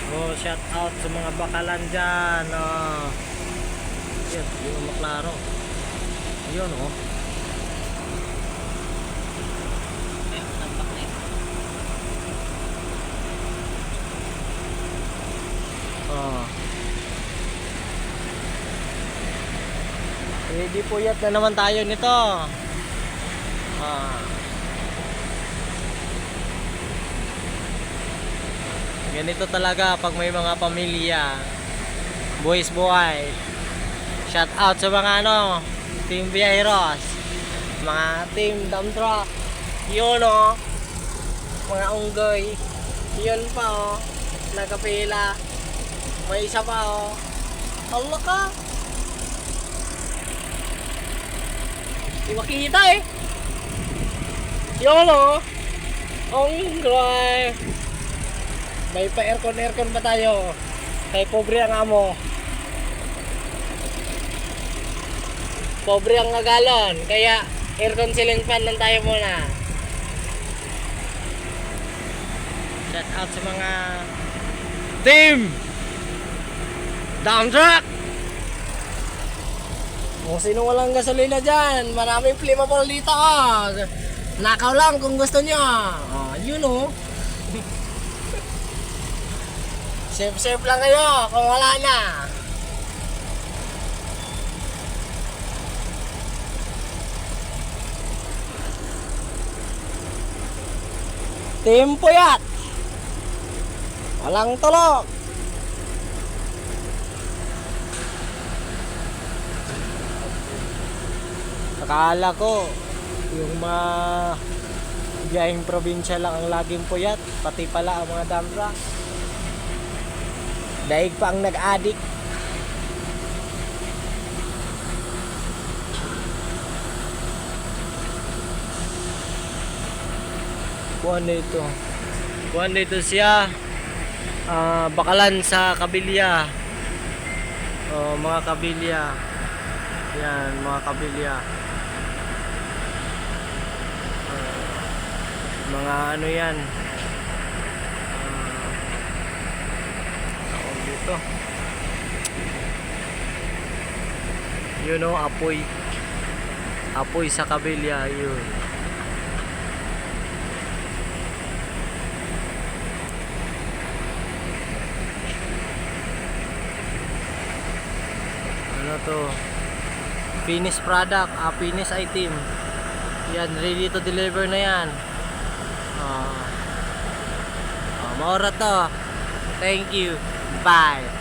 Oh, shout out sa mga bakalan dyan. Oh. Yun, hindi mo maklaro. Yun, oh. Oh. Ready puyat na naman tayo nito. Ah. Ganito talaga pag may mga pamilya. Boys buhay. Shout out sa mga Team Vieiros, mga Team Dump Truck. Yun oh. Mga unggoy. Yun pa oh. Nakapila. May isa pa oh. Allah ka. Di makita eh. Yun oh. Unggoy. May pa aircon ba tayo? Kay pobre ang amo. Pobre ang galon. Kaya aircon ceiling fan lang tayo muna. Shout out sa mga Team Dump Truck. Kung sino walang gasolina dyan, maraming flammable dito. Nakaw lang kung gusto nyo. Yun oh. Safe lang kayo kung wala na. Team Puyat. Walang tulog. Akala ko yung mga biyaheng probinsya lang ang laging puyat, pati pala ang mga dump truck. Daig pa ang nag-addict. Buwan dito siya. Bakalan sa kabilya. Mga kabilya. Yan, mga kabilya. Mga ano yan. Dito. You know, apoy. Apoy sa kabilya, yun. Ano to? Finished product, finished item. Yan, ready to deliver na yan. Maura to. Thank you. Bye.